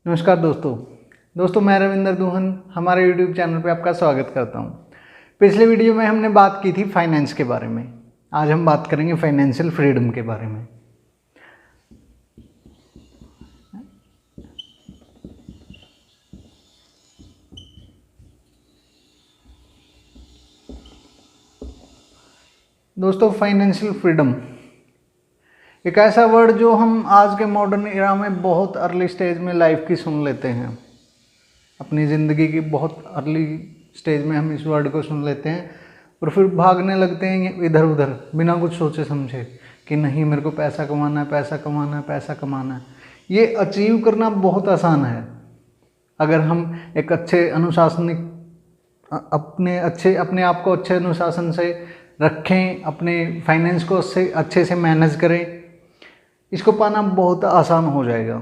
नमस्कार दोस्तों मैं रविंदर दुहन हमारे YouTube चैनल पे आपका स्वागत करता हूँ। पिछले वीडियो में हमने बात की थी फाइनेंस के बारे में। आज हम बात करेंगे फाइनेंशियल फ्रीडम के बारे में। दोस्तों, फाइनेंशियल फ्रीडम एक ऐसा वर्ड जो हम आज के मॉडर्न एरा में बहुत अर्ली स्टेज में लाइफ की सुन लेते हैं। अपनी ज़िंदगी की बहुत अर्ली स्टेज में हम इस वर्ड को सुन लेते हैं और फिर भागने लगते हैं इधर उधर बिना कुछ सोचे समझे कि नहीं, मेरे को पैसा कमाना है, पैसा कमाना है, पैसा कमाना है। ये अचीव करना बहुत आसान है अगर हम एक अच्छे अनुशासनिक अपने आप को अच्छे अनुशासन से रखें, अपने फाइनेंस को अच्छे से मैनेज करें। इसको पाना बहुत आसान हो जाएगा।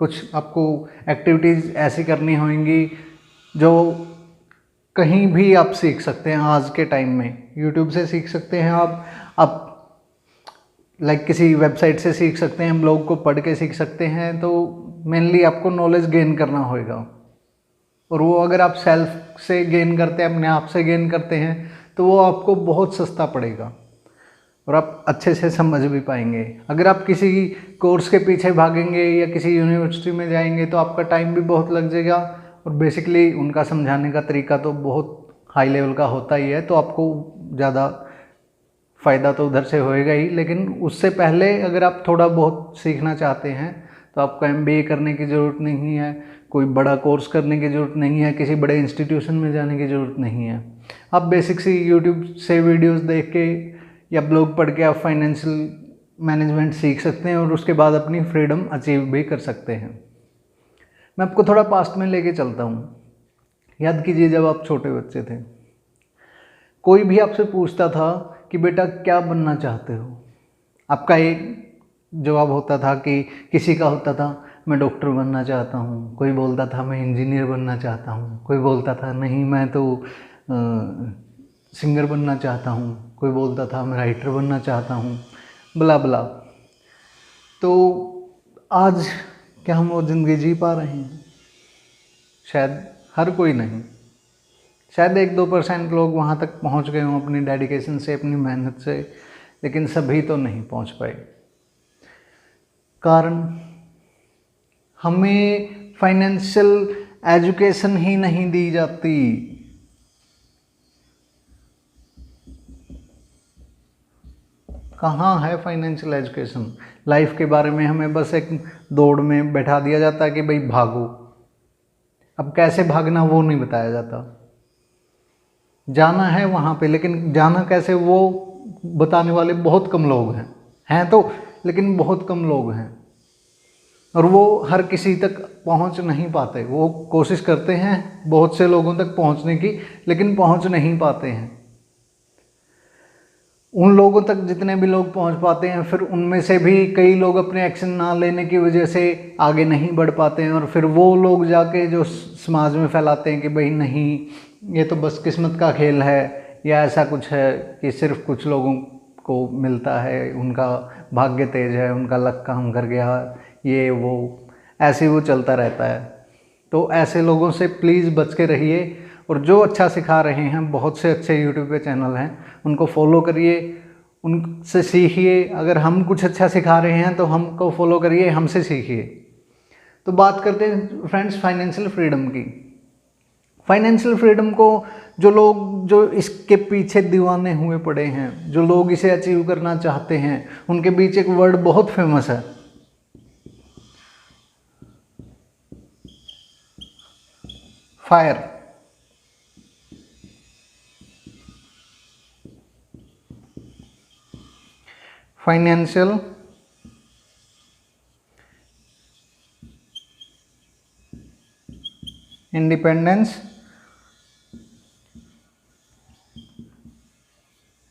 कुछ आपको एक्टिविटीज़ ऐसी करनी होंगी जो कहीं भी आप सीख सकते हैं। आज के टाइम में यूट्यूब से सीख सकते हैं आप किसी वेबसाइट से सीख सकते हैं, ब्लॉग को पढ़ के सीख सकते हैं। तो मेनली आपको नॉलेज गेन करना होगा और वो अगर आप सेल्फ से गेन करते हैं, अपने आप से गेन करते हैं, तो वो आपको बहुत सस्ता पड़ेगा और आप अच्छे से समझ भी पाएंगे। अगर आप किसी कोर्स के पीछे भागेंगे या किसी यूनिवर्सिटी में जाएंगे तो आपका टाइम भी बहुत लग जाएगा और बेसिकली उनका समझाने का तरीका तो बहुत हाई लेवल का होता ही है, तो आपको ज़्यादा फ़ायदा तो उधर से होएगा ही। लेकिन उससे पहले अगर आप थोड़ा बहुत सीखना चाहते हैं तो आपको MBA करने की ज़रूरत नहीं है, कोई बड़ा कोर्स करने की ज़रूरत नहीं है, किसी बड़े इंस्टीट्यूशन में जाने की ज़रूरत नहीं है। आप बेसिक सी यूट्यूब से वीडियोस देख के या ब्लॉग पढ़ के आप फाइनेंशियल मैनेजमेंट सीख सकते हैं और उसके बाद अपनी फ्रीडम अचीव भी कर सकते हैं। मैं आपको थोड़ा पास्ट में लेके चलता हूँ। याद कीजिए, जब आप छोटे बच्चे थे, कोई भी आपसे पूछता था कि बेटा क्या बनना चाहते हो, आपका एक जवाब होता था कि किसी का होता था मैं डॉक्टर बनना चाहता हूँ, कोई बोलता था मैं इंजीनियर बनना चाहता हूँ, कोई बोलता था नहीं मैं तो सिंगर बनना चाहता हूँ, कोई बोलता था मैं राइटर बनना चाहता हूँ, बला बला। तो आज क्या हम वो ज़िंदगी जी पा रहे हैं? शायद हर कोई नहीं, शायद 1-2% लोग वहाँ तक पहुँच गए हों अपनी डेडिकेशन से, अपनी मेहनत से, लेकिन सभी तो नहीं पहुँच पाए। कारण हमें फाइनेंशियल एजुकेशन ही नहीं दी जाती। कहाँ है फाइनेंशियल एजुकेशन? लाइफ के बारे में हमें बस एक दौड़ में बैठा दिया जाता है कि भाई भागो। अब कैसे भागना वो नहीं बताया जाता। जाना है वहाँ पे, लेकिन जाना कैसे वो बताने वाले बहुत कम लोग हैं तो, लेकिन बहुत कम लोग हैं और वो हर किसी तक पहुँच नहीं पाते। वो कोशिश करते हैं बहुत से लोगों तक पहुँचने की, लेकिन पहुँच नहीं पाते हैं। उन लोगों तक जितने भी लोग पहुंच पाते हैं, फिर उनमें से भी कई लोग अपने एक्शन ना लेने की वजह से आगे नहीं बढ़ पाते हैं और फिर वो लोग जाके जो समाज में फैलाते हैं कि भाई नहीं, ये तो बस किस्मत का खेल है या ऐसा कुछ है कि सिर्फ कुछ लोगों को मिलता है, उनका भाग्य तेज है, उनका लक काम कर गया, ये वो ऐसे वो चलता रहता है। तो ऐसे लोगों से प्लीज़ बच के रहिए और जो अच्छा सिखा रहे हैं, बहुत से अच्छे यूट्यूब पे चैनल हैं, उनको फॉलो करिए, उनसे सीखिए। अगर हम कुछ अच्छा सिखा रहे हैं तो हमको फॉलो करिए, हमसे सीखिए। तो बात करते हैं फ्रेंड्स फाइनेंशियल फ्रीडम की। फाइनेंशियल फ्रीडम को जो इसके पीछे दीवाने हुए पड़े हैं, जो लोग इसे अचीव करना चाहते हैं, उनके बीच एक वर्ड बहुत फेमस है, fire. Financial independence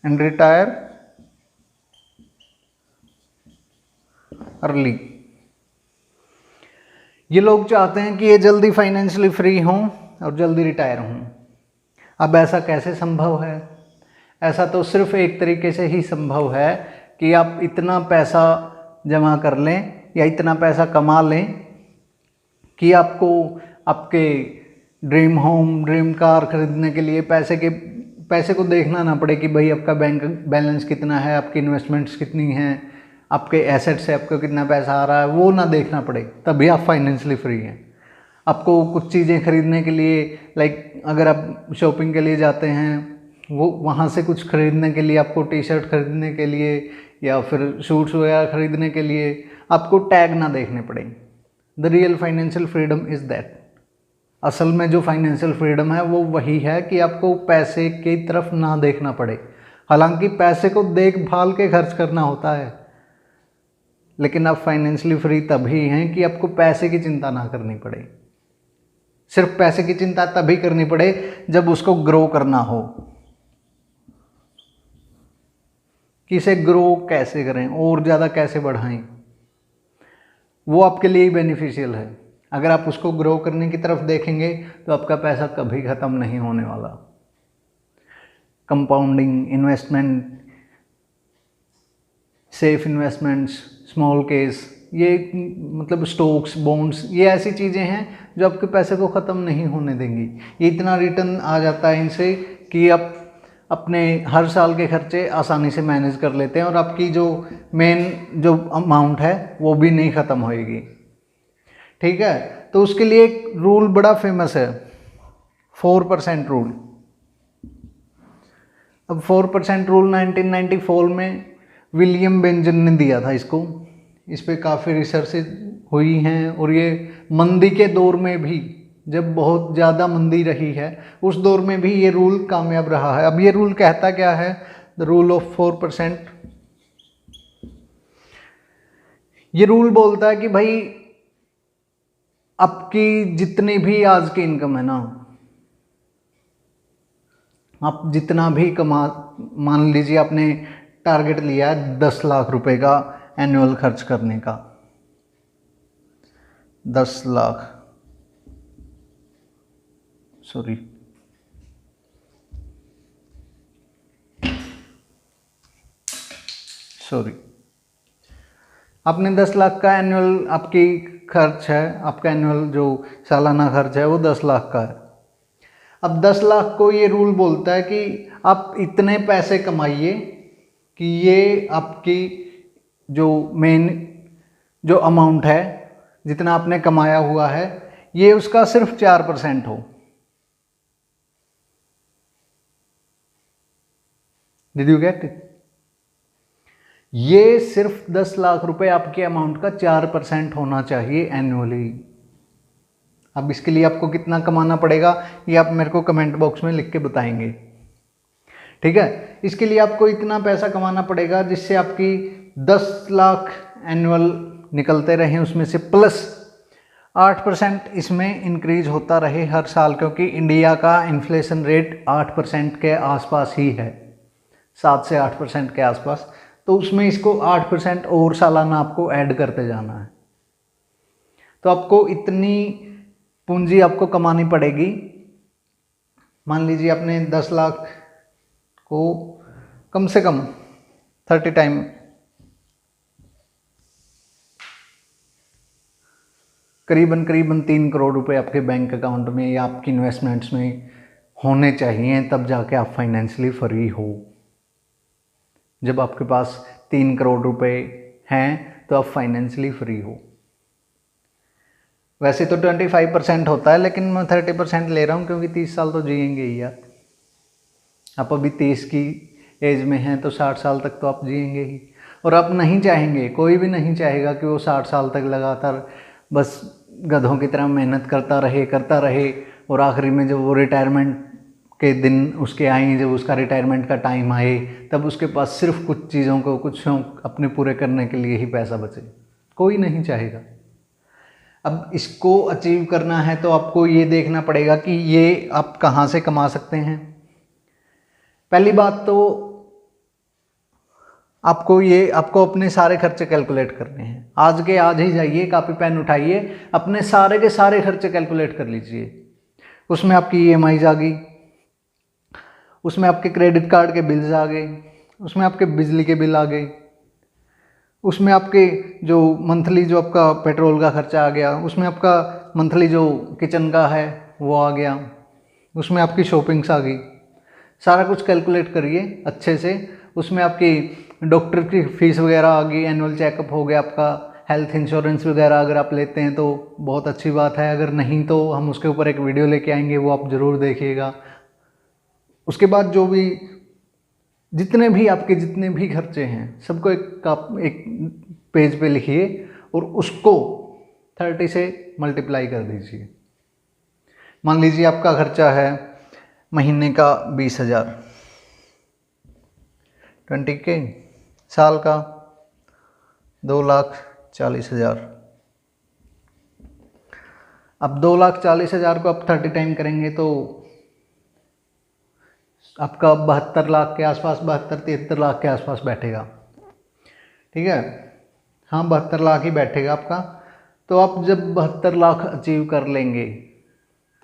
and retire early. ये लोग चाहते हैं कि ये जल्दी फाइनेंशियली फ्री हों और जल्दी रिटायर हों। अब ऐसा कैसे संभव है? ऐसा तो सिर्फ एक तरीके से ही संभव है कि आप इतना पैसा जमा कर लें या इतना पैसा कमा लें कि आपको आपके ड्रीम होम, ड्रीम कार खरीदने के लिए पैसे को देखना ना पड़े कि भाई आपका बैंक बैलेंस कितना है, आपकी इन्वेस्टमेंट्स कितनी हैं, आपके एसेट से आपको कितना पैसा आ रहा है, वो ना देखना पड़े, तभी आप फाइनेंशियली फ्री हैं। आपको कुछ चीज़ें खरीदने के लिए, लाइक अगर आप शॉपिंग के लिए जाते हैं, वो वहाँ से कुछ खरीदने के लिए, आपको टी शर्ट खरीदने के लिए या फिर शूट्स वगैरह खरीदने के लिए आपको टैग ना देखने पड़े। The real financial freedom is that. असल में जो फाइनेंशियल फ्रीडम है वो वही है कि आपको पैसे की तरफ ना देखना पड़े। हालांकि पैसे को देखभाल के खर्च करना होता है, लेकिन आप फाइनेंशियली फ्री तभी हैं कि आपको पैसे की चिंता ना करनी पड़े। सिर्फ पैसे की चिंता तभी करनी पड़े जब उसको ग्रो करना हो, कि इसे ग्रो कैसे करें और ज़्यादा कैसे बढ़ाएं, वो आपके लिए ही बेनिफिशियल है। अगर आप उसको ग्रो करने की तरफ देखेंगे तो आपका पैसा कभी ख़त्म नहीं होने वाला। Compounding, investment, safe investments, small case, ये मतलब स्टॉक्स, बॉन्ड्स, ये ऐसी चीज़ें हैं जो आपके पैसे को ख़त्म नहीं होने देंगी। ये इतना रिटर्न आ जाता है इनसे कि आप अपने हर साल के खर्चे आसानी से मैनेज कर लेते हैं और आपकी जो मेन जो अमाउंट है वो भी नहीं ख़त्म होएगी। ठीक है, तो उसके लिए एक रूल बड़ा फेमस है, 4% रूल। अब 4% रूल 1994 में विलियम बेंजन ने दिया था इसको। इस पे काफ़ी रिसर्चेज हुई हैं और ये मंदी के दौर में भी, जब बहुत ज़्यादा मंदी रही है, उस दौर में भी ये रूल कामयाब रहा है। अब ये रूल कहता क्या है? The rule of 4%। ये रूल बोलता है कि भाई आपकी जितनी भी आज की इनकम है ना, आप जितना भी कमा, मान लीजिए आपने टारगेट लिया है 10 लाख रुपए का एनुअल खर्च करने का, 10 लाख, सॉरी आपने 10 लाख का एनुअल आपकी खर्च है, आपका एनुअल जो सालाना खर्च है वो 10 लाख का है। अब 10 लाख को ये रूल बोलता है कि आप इतने पैसे कमाइए कि ये आपकी जो मेन जो अमाउंट है, जितना आपने कमाया हुआ है, ये उसका सिर्फ 4% हो। Did you get it? ये सिर्फ 10 लाख रुपए आपके अमाउंट का 4% होना चाहिए एनुअली। अब इसके लिए आपको कितना कमाना पड़ेगा ये आप मेरे को कमेंट बॉक्स में लिख के बताएंगे। ठीक है, इसके लिए आपको इतना पैसा कमाना पड़ेगा जिससे आपकी 10 लाख एनुअल निकलते रहें, उसमें से प्लस 8% इसमें इंक्रीज होता रहे हर साल, क्योंकि इंडिया का इन्फ्लेशन रेट 8% के आसपास ही है, 7 से 8% के आसपास। तो उसमें इसको 8% और सालाना आपको ऐड करते जाना है। तो आपको इतनी पूंजी आपको कमानी पड़ेगी। मान लीजिए आपने 10 लाख को कम से कम 30 टाइम करीबन 3 करोड़ रुपए आपके बैंक अकाउंट में या आपकी इन्वेस्टमेंट्स में होने चाहिए, तब जाके आप फाइनेंशियली फ्री हो। जब आपके पास 3 करोड़ रुपए हैं तो आप फाइनेंशियली फ्री हो। वैसे तो 25% होता है, लेकिन मैं 30% ले रहा हूँ क्योंकि 30 साल तो जिएंगे ही यार। आप अभी 30 की एज में हैं तो 60 साल तक तो आप जिएंगे ही। और आप नहीं चाहेंगे, कोई भी नहीं चाहेगा कि वो 60 साल तक लगातार बस गधों की तरह मेहनत करता रहे और आखिरी में जब वो रिटायरमेंट के दिन उसके आए, जब उसका रिटायरमेंट का टाइम आए, तब उसके पास सिर्फ कुछ चीज़ों को, कुछ शौक अपने पूरे करने के लिए ही पैसा बचे। कोई नहीं चाहेगा। अब इसको अचीव करना है तो आपको ये देखना पड़ेगा कि ये आप कहाँ से कमा सकते हैं। पहली बात तो आपको अपने सारे खर्चे कैलकुलेट करने हैं। आज के आज ही जाइए, कॉपी पेन उठाइए, अपने सारे के सारे खर्चे कैलकुलेट कर लीजिए। उसमें आपकी EMIs आ गई, उसमें आपके क्रेडिट कार्ड के बिल्स आ गए, उसमें आपके बिजली के बिल आ गए, उसमें आपके जो मंथली जो आपका पेट्रोल का खर्चा आ गया, उसमें आपका मंथली जो किचन का है वो आ गया, उसमें आपकी शॉपिंग्स आ गई, सारा कुछ कैलकुलेट करिए अच्छे से। उसमें आपकी डॉक्टर की फ़ीस वगैरह आ गई, एनुअल चेकअप हो गया आपका, हेल्थ इंश्योरेंस वगैरह अगर आप लेते हैं तो बहुत अच्छी बात है, अगर नहीं तो हम उसके ऊपर एक वीडियो लेके आएंगे, वो आप ज़रूर देखिएगा। उसके बाद जो भी जितने भी खर्चे हैं सबको एक पेज पे लिखिए और उसको 30 से मल्टीप्लाई कर दीजिए। मान लीजिए आपका खर्चा है महीने का 20,000, 20K, साल का 2,40,000। अब 2,40,000 को आप 30 टाइम करेंगे तो आपका 72 लाख के आसपास, 73 लाख के आसपास बैठेगा। ठीक है, हाँ 72 लाख ही बैठेगा आपका। तो आप जब 72 लाख अचीव कर लेंगे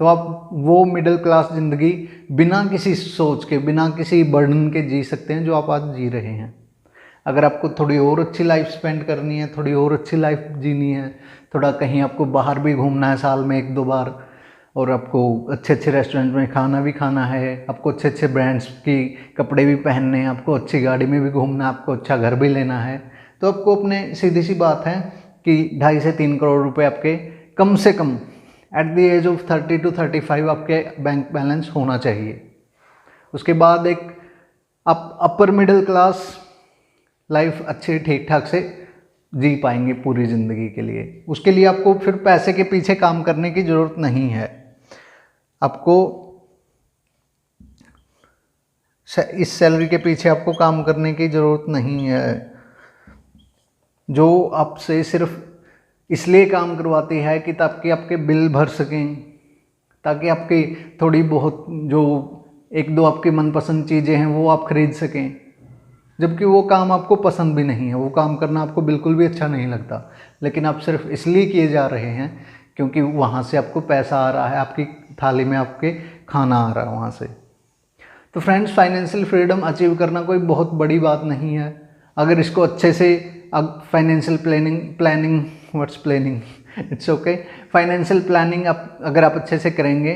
तो आप वो मिडिल क्लास ज़िंदगी बिना किसी सोच के, बिना किसी बर्डन के जी सकते हैं जो आप आज जी रहे हैं। अगर आपको थोड़ी और अच्छी लाइफ स्पेंड करनी है, थोड़ी और अच्छी लाइफ जीनी है, थोड़ा कहीं आपको बाहर भी घूमना है साल में 1-2 बार, और आपको अच्छे अच्छे रेस्टोरेंट में खाना भी खाना है, आपको अच्छे अच्छे ब्रांड्स की कपड़े भी पहनने हैं, आपको अच्छी गाड़ी में भी घूमना है, आपको अच्छा घर भी लेना है, तो आपको अपने सीधी सी बात है कि 2.5 से 3 करोड़ रुपए आपके कम से कम at the age of 30 to 35 आपके बैंक बैलेंस होना चाहिए। उसके बाद एक आप अपर मिडिल क्लास लाइफ अच्छे ठीक ठाक से जी पाएंगे पूरी ज़िंदगी के लिए। उसके लिए आपको फिर पैसे के पीछे काम करने की ज़रूरत नहीं है। आपको इस सैलरी के पीछे आपको काम करने की ज़रूरत नहीं है, जो आपसे सिर्फ इसलिए काम करवाती है कि ताकि आपके बिल भर सकें, ताकि आपकी थोड़ी बहुत जो 1-2 आपकी मनपसंद चीज़ें हैं वो आप खरीद सकें, जबकि वो काम आपको पसंद भी नहीं है, वो काम करना आपको बिल्कुल भी अच्छा नहीं लगता, लेकिन आप सिर्फ इसलिए किए जा रहे हैं क्योंकि वहाँ से आपको पैसा आ रहा है, आपकी थाली में आपके खाना आ रहा है वहाँ से। तो फ्रेंड्स, फाइनेंशियल फ्रीडम अचीव करना कोई बहुत बड़ी बात नहीं है। अगर इसको अच्छे से financial planning what's planning it's okay, financial planning अगर आप अच्छे से करेंगे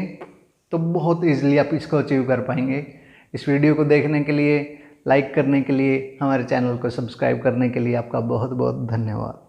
तो बहुत ईजिली आप इसको अचीव कर पाएंगे। इस वीडियो को देखने के लिए, लाइक करने के लिए, हमारे चैनल को सब्सक्राइब करने के लिए आपका बहुत बहुत धन्यवाद।